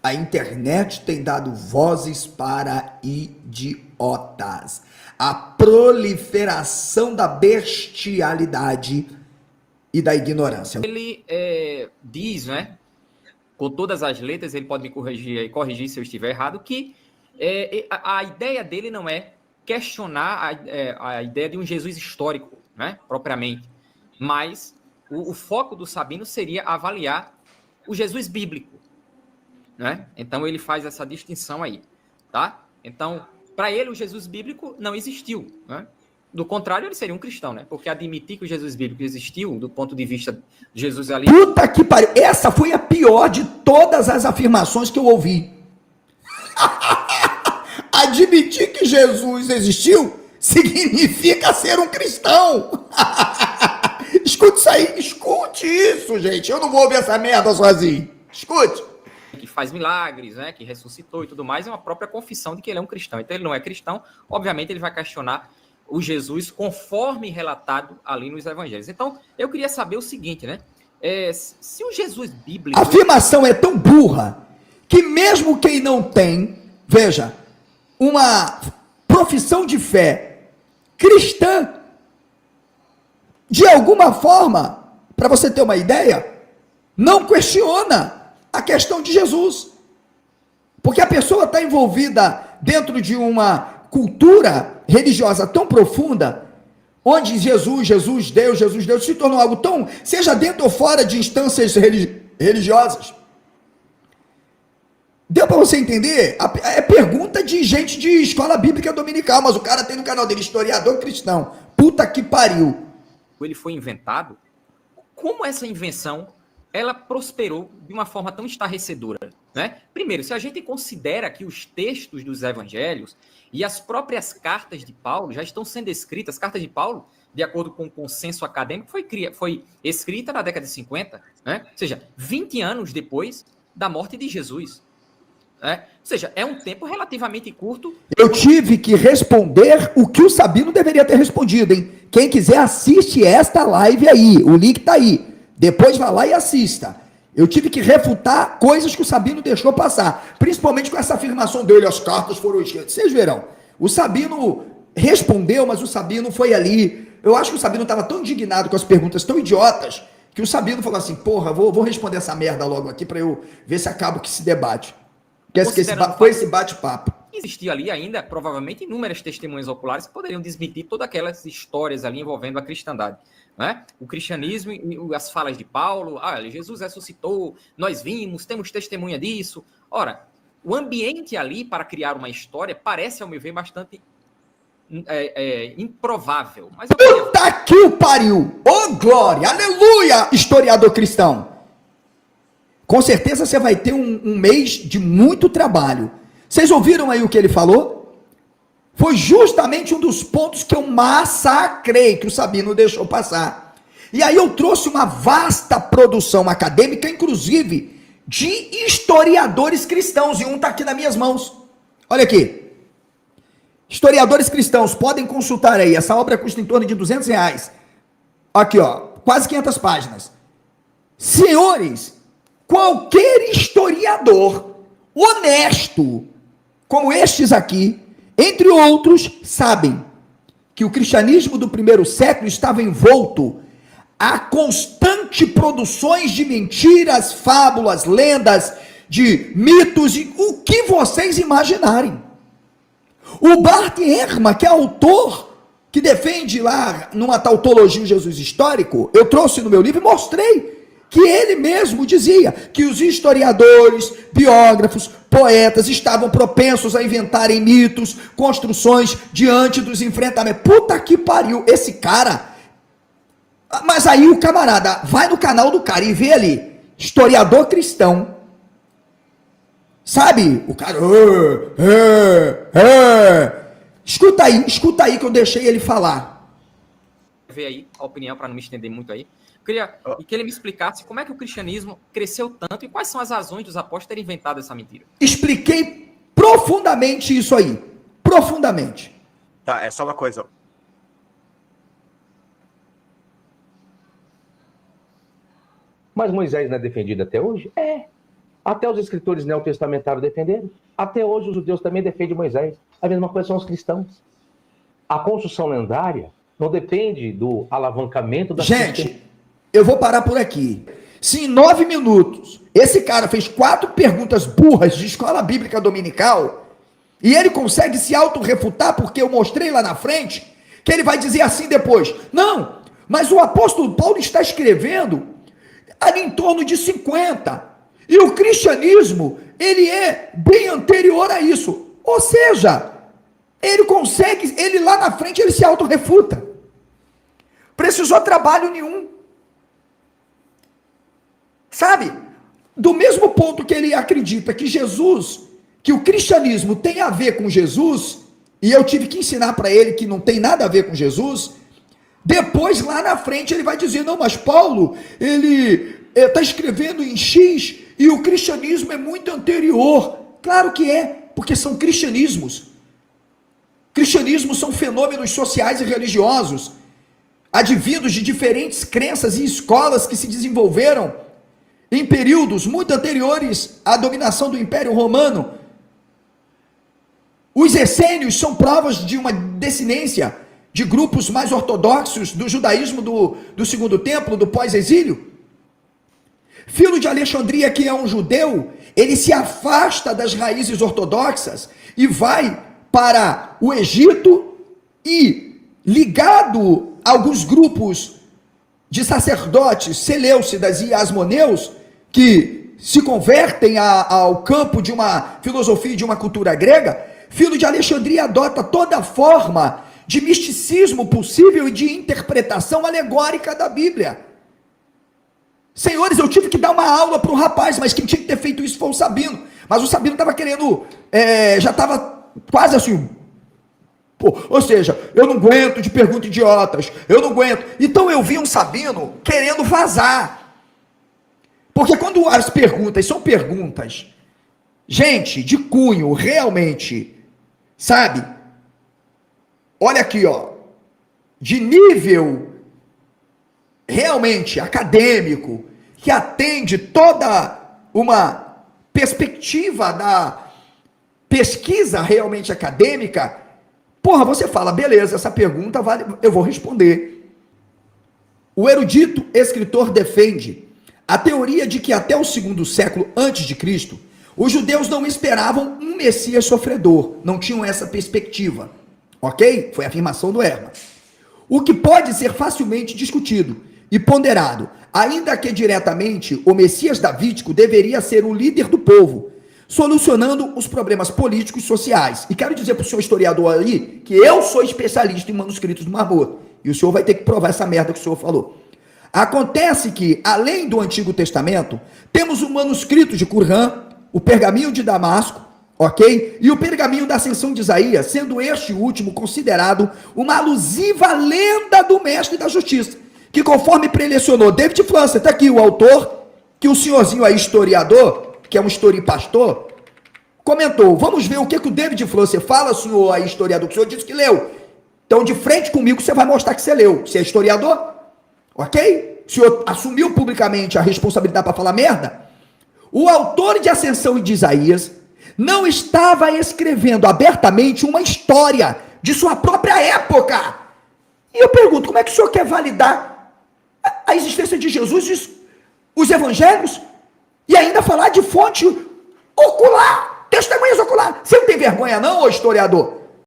A internet tem dado vozes para idiotas. A proliferação da bestialidade e da ignorância. Ele diz, né, com todas as letras, ele pode me corrigir se eu estiver errado, que a ideia dele não é questionar a ideia de um Jesus histórico, né, propriamente, mas o foco do Sabino seria avaliar o Jesus bíblico, né? Então ele faz essa distinção aí, tá? Então, para ele o Jesus bíblico não existiu, né? Do contrário, ele seria um cristão, né? Porque admitir que o Jesus bíblico existiu, do ponto de vista de Jesus ali... Puta que pariu! Essa foi a pior de todas as afirmações que eu ouvi. Admitir que Jesus existiu significa ser um cristão. Escute isso aí, escute isso, gente. Eu não vou ouvir essa merda sozinho. Escute. Que faz milagres, né? Que ressuscitou e tudo mais, é uma própria confissão de que ele é um cristão. Então ele não é cristão, obviamente ele vai questionar o Jesus conforme relatado ali nos evangelhos. Então, eu queria saber o seguinte, né? Se o Jesus bíblico... A afirmação é tão burra que mesmo quem não tem, veja, uma profissão de fé cristã, de alguma forma, para você ter uma ideia, não questiona a questão de Jesus. Porque a pessoa está envolvida dentro de uma cultura religiosa tão profunda, onde Jesus, Deus se tornou algo tão, seja dentro ou fora de instâncias religiosas. Deu para você entender? É pergunta de gente de escola bíblica dominical, mas o cara tem no canal dele historiador cristão. Puta que pariu. Ele foi inventado. Como essa invenção ela prosperou de uma forma tão estarrecedora, né? Primeiro, se a gente considera que os textos dos evangelhos e as próprias cartas de Paulo já estão sendo escritas, as cartas de Paulo, de acordo com o consenso acadêmico, foi escrita na década de 50, né? Ou seja, 20 anos depois da morte de Jesus. Né? Ou seja, é um tempo relativamente curto. Eu tive que responder o que o Sabino deveria ter respondido, hein? Quem quiser assiste esta live aí, o link tá aí. Depois vai lá e assista. Eu tive que refutar coisas que o Sabino deixou passar, principalmente com essa afirmação dele, as cartas foram escritas. Vocês verão, o Sabino respondeu, mas o Sabino foi ali. Eu acho que o Sabino estava tão indignado com as perguntas tão idiotas, que o Sabino falou assim, porra, vou responder essa merda logo aqui para eu ver se acaba que se debate. Foi esse bate-papo. Existia ali ainda, provavelmente, inúmeras testemunhas oculares que poderiam desmentir todas aquelas histórias ali envolvendo a cristandade. Né? O cristianismo e as falas de Paulo, Jesus ressuscitou, nós vimos, temos testemunha disso. Ora, o ambiente ali para criar uma história parece, ao meu ver, bastante improvável. Mas Puta que o pariu! Ô glória! Aleluia! Historiador cristão! Com certeza você vai ter um mês de muito trabalho. Vocês ouviram aí o que ele falou? Foi justamente um dos pontos que eu massacrei, que o Sabino deixou passar. E aí eu trouxe uma vasta produção acadêmica, inclusive, de historiadores cristãos, e um está aqui nas minhas mãos. Olha aqui. Historiadores cristãos, podem consultar aí, essa obra custa em torno de R$200. Aqui, ó, quase 500 páginas. Senhores, qualquer historiador honesto, como estes aqui, entre outros, sabem que o cristianismo do primeiro século estava envolto a constante produções de mentiras, fábulas, lendas, de mitos, e o que vocês imaginarem. O Bart Ehrman, que é autor, que defende lá numa tautologia o Jesus histórico, eu trouxe no meu livro e mostrei que ele mesmo dizia que os historiadores, biógrafos, poetas estavam propensos a inventarem mitos, construções diante dos enfrentamentos. Puta que pariu, esse cara. Mas aí o camarada vai no canal do cara e vê ali, historiador cristão. Sabe? O cara. Escuta aí que eu deixei ele falar. Ver aí a opinião para não me estender muito aí. Queria que ele me explicasse como é que o cristianismo cresceu tanto e quais são as razões dos apóstolos terem inventado essa mentira. Expliquei profundamente isso aí. Profundamente. Tá, é só uma coisa. Mas Moisés não é defendido até hoje? É. Até os escritores neotestamentários defenderam. Até hoje os judeus também defendem Moisés. A mesma coisa são os cristãos. A construção lendária não depende do alavancamento da... Gente, eu vou parar por aqui. Se em 9 minutos esse cara fez 4 perguntas burras de escola bíblica dominical e ele consegue se autorrefutar porque eu mostrei lá na frente que ele vai dizer assim depois, não, mas o apóstolo Paulo está escrevendo ali em torno de 50 e o cristianismo, ele é bem anterior a isso, ou seja, ele consegue, ele lá na frente ele se autorrefuta, precisou trabalho nenhum, sabe, do mesmo ponto que ele acredita que Jesus, que o cristianismo tem a ver com Jesus, e eu tive que ensinar para ele que não tem nada a ver com Jesus, depois lá na frente ele vai dizer, não, mas Paulo, ele está escrevendo em X, e o cristianismo é muito anterior, claro que é, porque são cristianismos, cristianismos são fenômenos sociais e religiosos, advindos de diferentes crenças e escolas que se desenvolveram em períodos muito anteriores à dominação do Império Romano. Os essênios são provas de uma descendência de grupos mais ortodoxos do judaísmo do Segundo Templo, do pós-exílio. Filo de Alexandria, que é um judeu, ele se afasta das raízes ortodoxas e vai para o Egito e, ligado a alguns grupos de sacerdotes seleucidas e asmoneus, que se convertem ao campo de uma filosofia e de uma cultura grega, Filo de Alexandria adota toda forma de misticismo possível e de interpretação alegórica da Bíblia. Senhores, eu tive que dar uma aula para o rapaz, mas quem tinha que ter feito isso foi o Sabino. Mas o Sabino estava querendo, já estava quase assim, ou seja, eu não aguento de perguntas idiotas, eu não aguento. Então eu vi um Sabino querendo vazar. Porque quando as perguntas são perguntas, gente, de cunho, realmente, sabe? Olha aqui, ó, de nível realmente acadêmico, que atende toda uma perspectiva da pesquisa realmente acadêmica, porra, você fala, beleza, essa pergunta vale, eu vou responder. O erudito escritor defende a teoria de que até o 2º século antes de Cristo, os judeus não esperavam um Messias sofredor, não tinham essa perspectiva, ok? Foi a afirmação do Herman. O que pode ser facilmente discutido e ponderado, ainda que diretamente o Messias davídico deveria ser o líder do povo, solucionando os problemas políticos e sociais. E quero dizer para o senhor historiador aí, que eu sou especialista em manuscritos do Mar Morto, e o senhor vai ter que provar essa merda que o senhor falou. Acontece que, além do Antigo Testamento, temos o manuscrito de Qumran, o pergaminho de Damasco, ok? E o pergaminho da Ascensão de Isaías, sendo este último considerado uma alusiva lenda do mestre da justiça, que conforme prelecionou David Flancer, está aqui o autor, que o senhorzinho aí, historiador, que é um historipastor, comentou, vamos ver o que o David Flancer fala, senhor aí, historiador, que o senhor disse que leu. Então, de frente comigo, você vai mostrar que você leu. Você é historiador? Ok? O senhor assumiu publicamente a responsabilidade para falar merda? O autor de Ascensão e de Isaías não estava escrevendo abertamente uma história de sua própria época. E eu pergunto, como é que o senhor quer validar a existência de Jesus, os evangelhos, e ainda falar de fonte ocular, testemunhas ocular? Você não tem vergonha não, ô historiador?